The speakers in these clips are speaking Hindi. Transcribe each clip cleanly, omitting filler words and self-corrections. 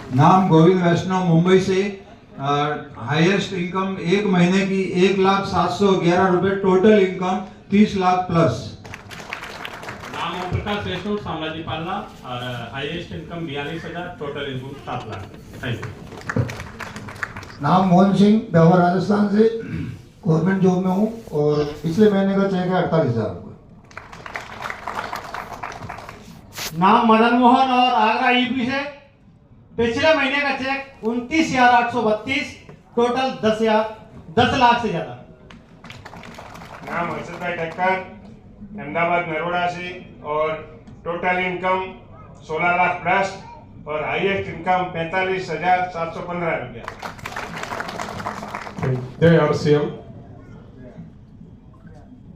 नाम गोविंद वैष्णव, मुंबई से। हाईएस्ट इनकम एक महीने की 1,0711 रुपए, टोटल इनकम 30 लाख प्लस। नाम ओम प्रकाश वैष्णव, साम्राज्य पालना, और highest income 42,000, total income 7 lakh. Thank you. नाम मोहन सिंह, ब्यावर राजस्थान से। गवर्नमेंट जॉब में हूँ और पिछले महीने का चेक है 48,000 रुपये। नाम मदन मोहन और आगरा यूपी से। पिछले महीने का चेक 29,832, टोटल 10 लाख से ज्यादा। नाम हर्षद भाई ठक्कर, अहमदाबाद नरोड़ा से, और टोटल इनकम 16 लाख प्लस और हाईएस्ट इनकम 45,715 रुपया। जय आरसीएम।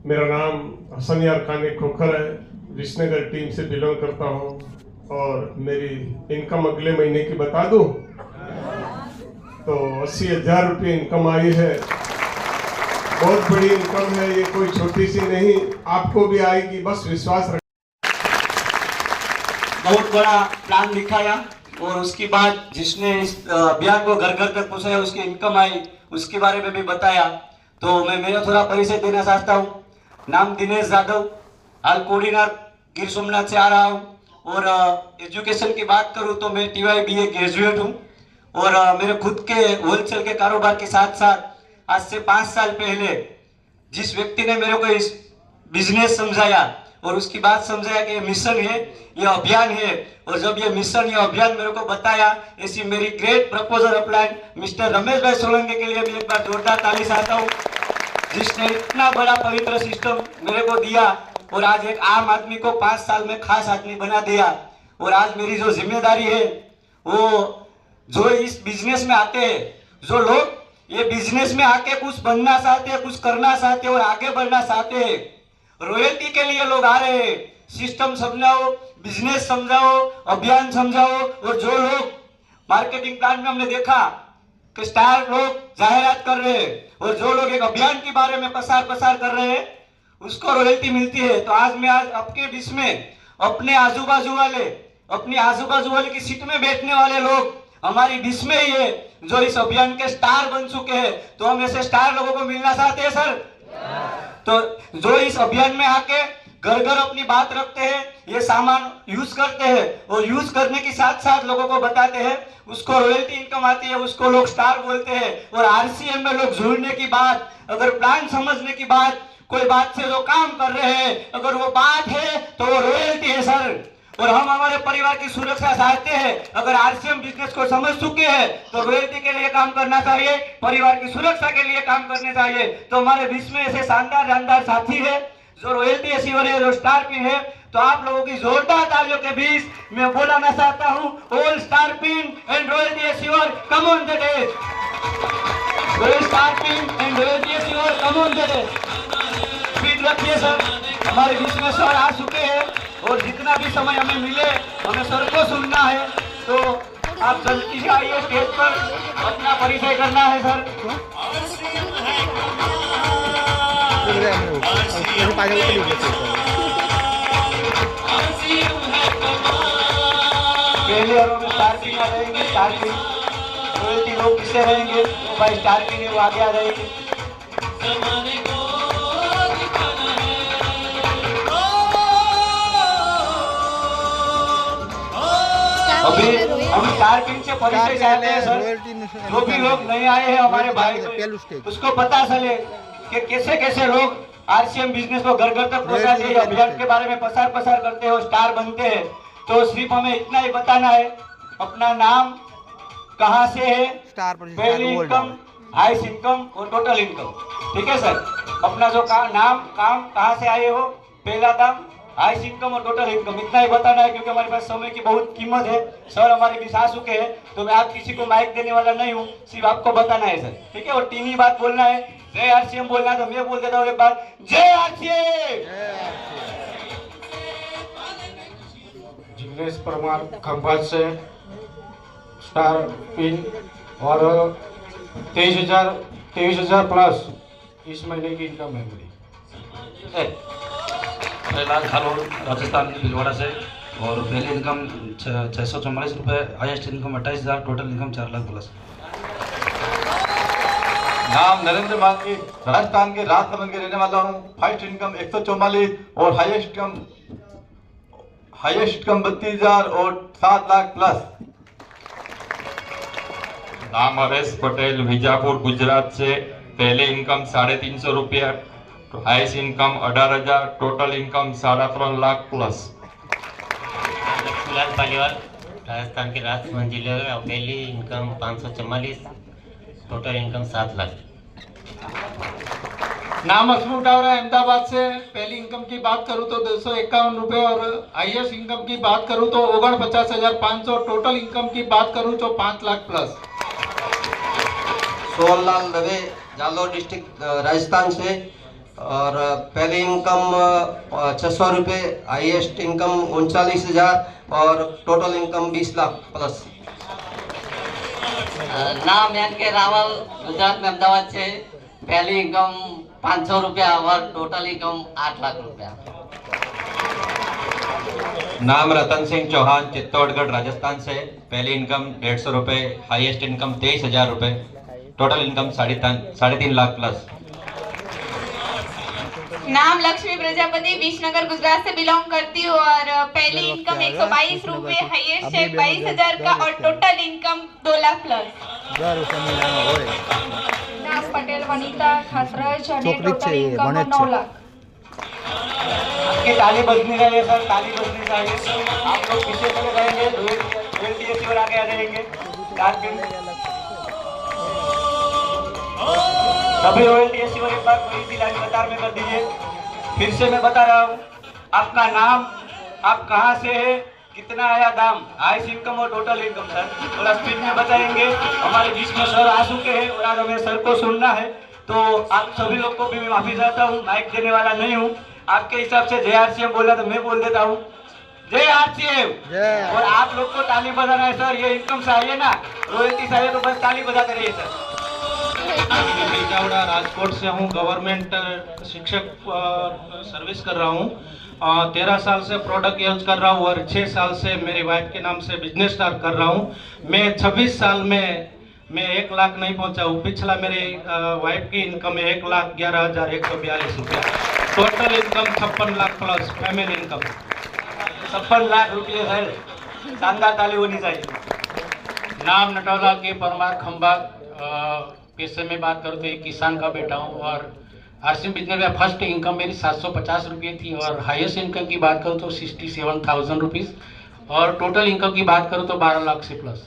मेरा नाम हसन यार खान खोखर है, विसनगर टीम से बिलोंग करता हूँ। और मेरी इनकम अगले महीने की बता दूं तो 80,000 रुपये इनकम आई है। बहुत बड़ी इनकम है ये, कोई छोटी सी नहीं। आपको भी आएगी, बस विश्वास रख। बहुत बड़ा प्लान दिखाया और उसके बाद जिसने इस अभियान को घर घर तक पहुंचाया, उसकी इनकम आई, उसके बारे में भी बताया। तो मैं मेरा थोड़ा परिचय देना चाहता हूँ। नाम दिनेश यादव, हाल कोडीनार गिर सोमनाथ से आ रहा हूँ। और एजुकेशन की बात करूँ तो मैं TYBA ग्रेजुएट हूँ। और मेरे खुद के होलसेल के कारोबार के साथ साथ आज से 5 साल पहले जिस व्यक्ति ने मेरे को इस बिजनेस समझाया और उसकी बात समझाया कि ये मिशन है, ये अभियान है, और जब ये मिशन, ये अभियान मेरे को बताया, ऐसी मेरी great proposal applied mister Ramesh भाई सोलंकी के लिए मैं एक बार जोरदार ताली चाहता हूँ, जिसने इतना बड़ा पवित्र सिस्टम मेरे को दिया और आज एक आम आदमी को 5 साल में खास आदमी बना दिया। और आज मेरी जो जिम्मेदारी है, वो जो इस बिजनेस में आते हैं, जो लोग ये बिजनेस में आके कुछ बनना चाहते हैं, कुछ करना चाहते हैं और आगे बढ़ना चाहते हैं, रॉयल्टी के लिए लोग आ रहे हैं। सिस्टम समझाओ, बिजनेस समझाओ, अभियान समझाओ। और जो लोग मार्केटिंग प्लान में हमने देखा कि स्टार लोग जाहिरात कर रहे हैं और जो लोग एक अभियान के बारे में प्रसार कर रहे हैं, उसको रॉयल्टी मिलती है। तो आज मैं आपके बीच में अपने आजू बाजू वाले की सीट में बैठने वाले लोग हमारी बीच में ही है, जो इस अभियान के स्टार बन चुके हैं। तो हम ऐसे स्टार लोगों को मिलना चाहते हैं सर। तो जो इस अभियान में आके घर घर अपनी बात रखते हैं, ये सामान यूज करते हैं और यूज करने के साथ साथ लोगों को बताते हैं, उसको रॉयल्टी इनकम आती है, उसको लोग स्टार बोलते हैं। और RCM में लोग जुड़ने की बात, अगर प्लान समझने की बात, कोई बात से जो काम कर रहे हैं, अगर वो बात है तो वो रॉयल्टी है सर। और हम हमारे परिवार की सुरक्षा चाहते हैं। अगर RCM बिजनेस को समझ चुके हैं तो रॉयल्टी के लिए काम करना चाहिए, परिवार की सुरक्षा के लिए काम करने चाहिए। तो हमारे बीच में ऐसे शानदार साथी है जो रॉयल्टी एसीवर है, जो स्टार पिन है। तो आप लोगों की जोरदार तालियों के बीच मैं बोलाना चाहता हूँ, all star pin and royalty एसीवर come on the day. All star pin and royalty एसीवर come on the day. Speed रखिए सर। हमारे बीच में सर आ चुके हैं और जितना भी समय हमें मिले हमें सर को सुनना है। तो आप जल्दी से आइए स्टेज पर, अपना परिचय करना है सर। पहले और में स्टार्टिंग आ जाएंगे, स्टार्टिंग रॉयल्टी लोग किससे रहेंगे, तो भाई स्टार्टिंग है वो आगे आ जाएंगे। अभी हम स्टार पिन से परिचय चाहते हैं सर। जो भी लोग नए आए हैं हमारे भाई को, उसको पता चले कि कैसे कैसे लोग RCM बिजनेस को घर घर तक पहुंचाते हैं, अभियान के बारे में प्रसार करते हैं और स्टार बनते हैं। तो सिर्फ हमें इतना ही बताना है, अपना नाम, कहाँ से है, पहली इनकम, हाईएस्ट इनकम और टोटल इनकम। ठीक है सर। अपना जो नाम, काम, कहाँ से आए हो, पहला दाम, हाईएस्ट इनकम और टोटल इनकम, इतना ही बताना है क्योंकि हमारे पास समय की बहुत कीमत है। सर हमारे बीच आ चुके हैं तो मैं आप किसी को माइक देने वाला नहीं हूँ, सिर्फ आपको बताना है सर। ठीक है। और 3 ही बात बोलना है, जय RCM बोलना है तो मैं बोल देता हूँ एक बार, जय RCM। जिग्नेश परमार खंभात से, स्टार पिन और 23,000 प्लस इस महीने की इनकम है मेरी। लाल खालोड़ राजस्थान भिलवाड़ा से, और पहली इनकम 644 रुपये, highest income 28,000, total income 4 lakh plus. नाम नरेंद्र मालवी, राजस्थान के राजसमंद के रहने वाला हूँ। फर्स्ट इनकम 144 और हाईएस्ट इनकम 32,000 और 7 लाख प्लस। नाम हरेश पटेल, विजापुर गुजरात से। पहले इनकम 350 रुपया, highest income 18,000, total income 3.5 lakh plus. Laxmilal Paliwal, Rajasthan के राजसमंद जिले में। पहली इनकम 544, टोटल इनकम 7 लाख। नाम हसमुख डावरा, अहमदाबाद से। पहली इनकम की बात करूं तो 251 रुपये और हाईएस्ट इनकम की बात करूं तो 49,500, टोटल इनकम की बात करूं तो 5 लाख प्लस। सोहनलाल दवे, जालौर डिस्ट्रिक्ट राजस्थान से। और पहली इनकम 600 रुपये, हाईएस्ट इनकम 39,000 और टोटल इनकम 20 लाख प्लस। नाम एन के रावल, गुजरात में, अहमदाबाद से। पहली इनकम 500 रुपया और टोटल इनकम 8 लाख रुपया। नाम रतन सिंह चौहान, चित्तौड़गढ़ राजस्थान से। पहली इनकम 150 रुपये, हाईएस्ट इनकम 23,000 रुपये, टोटल इनकम 3.5 लाख प्लस। नाम लक्ष्मी प्रजापति, विजयनगर गुजरात से बिलोंग करती हूँ और पहली इनकम 122 रुपये, हाईएस्ट चेक 22,000 का और टोटल इनकम 2 लाख प्लस। नाम पटेल वनीता, खासराज, और टोटल इनकम 9 लाख। आपकी ताली बजनी चाहिए सर, ताली बजनी चाहिए। आप लोग पीछे चले जाएंगे, रोयल्टी और आगे आ जाएंगे। सभी रॉयल्टी एसीवर एक बार पूरी सी लाइन कतार में कर दीजिए। फिर से मैं बता रहा हूँ, आपका नाम, आप कहाँ से है, कितना आया दाम, हाईएस्ट इनकम और टोटल इनकम सर थोड़ा स्पीड में बताएंगे। हमारे बीच में सर आ चुके हैं और आज हमें सर को सुनना है, तो आप सभी लोग को भी मैं माफी चाहता हूँ, माइक देने वाला नहीं हूँ। आपके हिसाब से जय आरसीएम बोला तो मैं बोल देता हूँ जय आरसीएम, और आप लोग को ताली बजाना है सर। ये इनकम चाहिए ना, रॉयल्टी चाहिए तो बस ताली बजाते रहिए सर। चावड़ा, राजकोट से हूँ। गवर्नमेंट शिक्षक सर्विस कर रहा हूँ। 13 साल से प्रोडक्ट यूज कर रहा हूँ और 6 साल से मेरी वाइफ के नाम से बिजनेस स्टार्ट कर रहा हूँ। मैं 26 साल में मैं 1 लाख नहीं पहुँचा हूँ। पिछला मेरी वाइफ की इनकम है 1,11,142 रुपया। Total income 56 lakh plus, family income 56 lakh रुपये है। शानदार ताली होनी चाहिए। नाम नटौला के परमार खंबा। पैसे में बात करूँ तो एक किसान का बेटा हूँ और आरसीएम बिजनेस में फर्स्ट इनकम मेरी 750 रुपये थी और हाईएस्ट इनकम की बात करूँ तो 67,000 रुपीज़ और टोटल इनकम की बात करूँ तो 12 लाख से प्लस।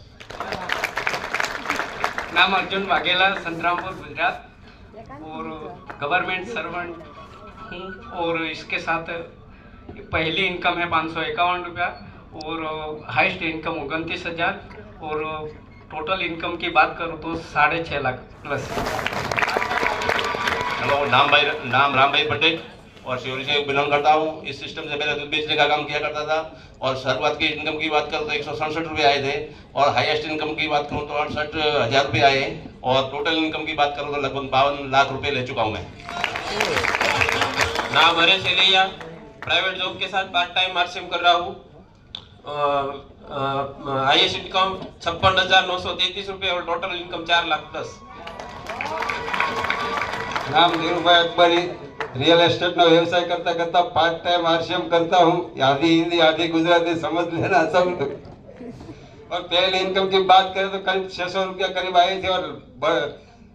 नाम अर्जुन वाघेला, संतरामपुर गुजरात, और गवर्नमेंट सर्वेंट हूँ और इसके साथ पहली इनकम है 551 रुपया और हाईएस्ट इनकम 29,000 और टोटल इनकम की बात करूँ तो 6.5 लाख प्लस। हेलो, नाम राम भाई पटेल और शिवरी से बिलोंग करता हूँ। इस सिस्टम से पहले दूध बेचने का काम किया करता था और शुरुआत की इनकम की बात करूँ तो 167 रुपये आए थे और हाईएस्ट इनकम की बात करूँ तो 68,000 रुपये आए और टोटल इनकम की बात करूँ तो लगभग 52 लाख रुपये ले चुका हूँ मैं। नाम हरेश एलैया, प्राइवेट जॉब के साथ पार्ट टाइम आरसीएम कर रहा हूँ। हाईएस्ट इनकम 56,933 रुपये और टोटल इनकम 4 लाख प्लस। नाम धीरूभाई अकबरी, रियल एस्टेट नो व्यवसाय करता करता पार्ट टाइम आरसीएम करता हूँ। आधी हिंदी आधी गुजराती समझ लेना सब। और पहले इनकम की बात करें तो करीब 600 रुपया करीब आई थी और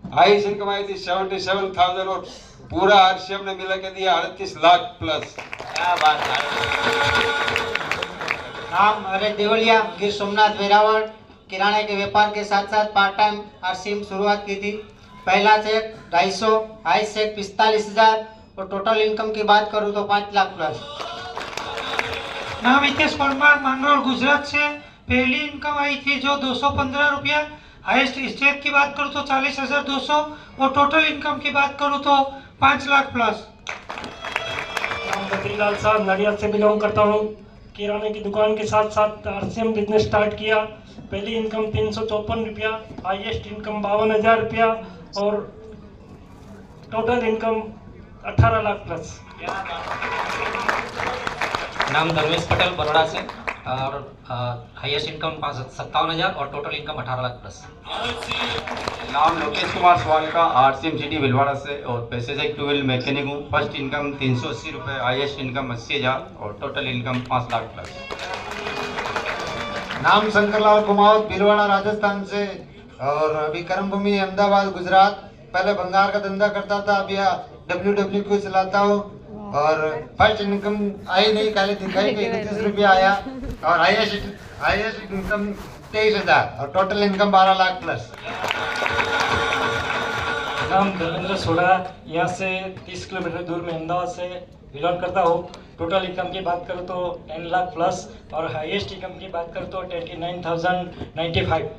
हाईएस्ट इनकम आई थी 77,000 और पूरा आरसीएम ने मिला के दिया 38 लाख प्लस। क्या बात है। नाम हरेश देवलिया, गिर सोमनाथ, वेरावल। किराने के व्यापार के साथ साथ पार्ट टाइम आरसीएम शुरुआत की थी। पहला चेक 250, हाई चेक 45,000 और टोटल इनकम की बात करूँ तो 5 लाख प्लस। नाम हितेश परमार, मंगलोर गुजरात से। पहली इनकम आई थी जो 215 रुपया, हाईएस्ट स्टेट की बात करूँ तो 40,200 और टोटल इनकम की बात करूँ तो 5 लाख प्लस। नाम बद्रीलाल साहब, नडियाद से बिलोंग करता हूँ। किराने की दुकान के साथ साथ आरसीएम बिजनेस स्टार्ट किया। पहली इनकम 354 रुपया, हाईएस्ट इनकम 52,000 रुपया और टोटल इनकम 18 लाख प्लस। नाम धर्मेश पटेल, बरोड़ा से। और हाईएस्ट इनकम 57,000 और टोटल इनकम 18 लाख प्लस। नाम लोकेश कुमार स्वालका, आरसीएम सिटी भिलवाड़ा से और पैसे से 2 व्हील मैकेनिक हूँ। फर्स्ट इनकम 380 रुपये, हाईएस्ट इनकम 80,000 और टोटल इनकम 5 लाख प्लस। नाम शंकरलाल कुमावत, भिलवाड़ा राजस्थान से और अभी कर्मभूमि अहमदाबाद गुजरात। पहले भंगार का धंधा करता था, अभी WW चलाता हूँ और फर्स्ट इनकम आई नहीं, खाली दिखाई कि 29 रुपया आया और हाईएस्ट इनकम 23,000 और टोटल इनकम 12 लाख प्लस। नाम धर्मेंद्र सोडा, यहाँ से 30 किलोमीटर दूर में अहमदाबाद से बिलोंग करता हूँ। टोटल इनकम की बात करूँ तो 10 लाख प्लस और हाईएस्ट इनकम की बात करूँ तो 29,095।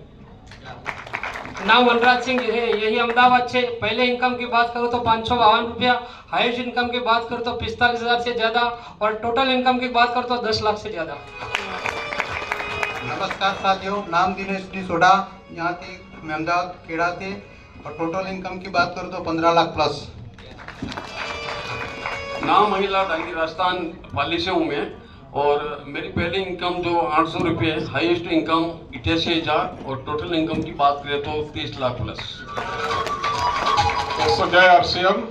नाम वनराज सिंह है, यही अहमदाबाद से। पहले इनकम की बात करूँ तो 552 रुपया, हाईएस्ट इनकम की बात करूँ तो 45,000 से ज़्यादा और टोटल इनकम की बात करूँ तो 10 लाख से ज़्यादा। नमस्कार साथियों, नाम दिनेश डी सोडा, यहाँ के अहमदाबाद खेड़ा थे और टोटल इनकम की बात करूँ तो 15 लाख प्लस। नाम महिला डांगी राजस्थान पाली से हूँ मैं और मेरी पहली इनकम जो 800 रुपये है, हाईएस्ट इनकम 88,000 और टोटल इनकम की बात करें तो 30 लाख प्लस। दोस्तों जय आरसीएम।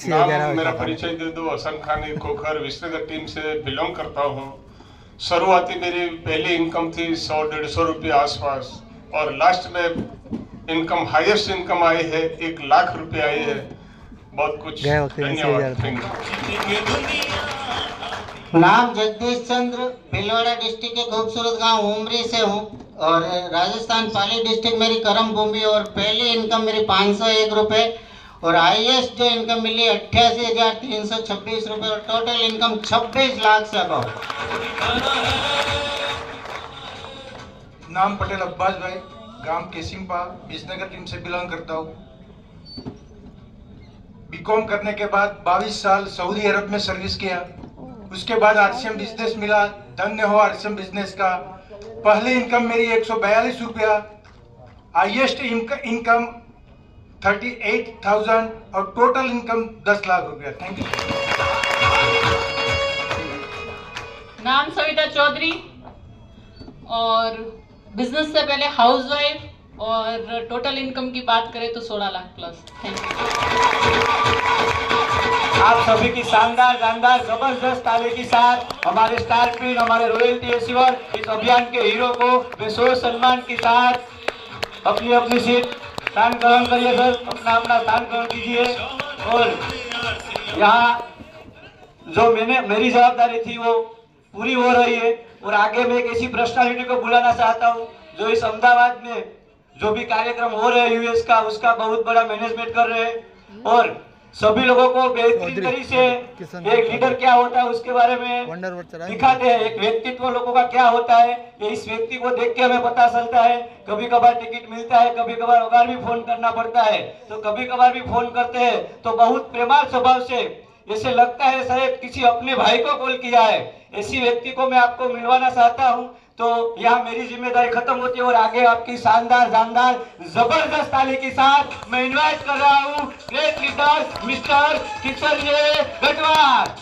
नाम मेरा परिचय दे दो, हसन खानी खोखर विसनगर टीम से बिलोंग करता हूँ। शुरुआती मेरी पहली इनकम थी 100-150 रुपये आसपास और लास्ट में इनकम हाईएस्ट इनकम आई है 1 लाख रुपये आई है। बहुत कुछ धन्यवाद। नाम जगदीश चंद्र, भिलवाड़ा डिस्ट्रिक्ट के खूबसूरत गांव उमरी से हूँ और राजस्थान पाली डिस्ट्रिक्ट मेरी कर्म भूमि और पहली इनकम मेरी 501 रुपये और हाईएस्ट जो इनकम मिली 88,326 रुपये और टोटल इनकम 26 लाख से अबव। नाम पटेल अब्बास भाई, गांव केसिम्पा, विसनगर टीम से बिलोंग करता हूँ। बीकॉम करने के बाद 22 साल सऊदी अरब में सर्विस किया। उसके बाद आरसीएम बिजनेस मिला, धन्य हो आरसीएम बिजनेस का। पहली इनकम मेरी 142 रुपया, हाईएस्ट इनकम 38,000 और टोटल इनकम 10 लाख रुपया। Thank you. नाम सविता चौधरी और बिजनेस से पहले हाउसवाइफ और टोटल इनकम की बात करें तो 16 लाख प्लस। Thank you. आप सभी की शानदार जबरदस्त ताली के साथ हमारे स्टार क्वीन, हमारे रॉयल्टी एसीवर इस अभियान के हीरो को बेसोर सम्मान के साथ अपनी अपनी सीट स्थान ग्रहण करिए सर, अपना स्थान ग्रहण कीजिए। और यहाँ जो मेरी जवाबदारी थी वो पूरी हो रही है और आगे मैं एक ऐसी पर्सनालिटी को बुलाना चाहता हूँ जो इस अहमदाबाद में जो भी कार्यक्रम हो रहे हैं यूएस का, उसका बहुत बड़ा मैनेजमेंट कर रहे हैं और सभी लोगों को बेहतरीन तरीके से एक लीडर क्या होता है उसके बारे में दिखाते हैं। एक व्यक्तित्व लोगों का क्या होता है, ये इस व्यक्ति को देख के हमें पता चलता है। कभी कभार टिकट मिलता है, कभी कभार अगर भी फोन करना पड़ता है, तो कभी कभार भी फोन करते हैं तो बहुत प्रेमाल स्वभाव से, जैसे लगता है शायद किसी अपने भाई को कॉल किया है। ऐसी व्यक्ति को मैं आपको मिलवाना चाहता हूँ। तो यहाँ मेरी जिम्मेदारी खत्म होती है और आगे आपकी शानदार जबरदस्त ताली के साथ मैं इनवाइट कर रहा हूँ ग्रेट लीडर मिस्टर किशन गटवार।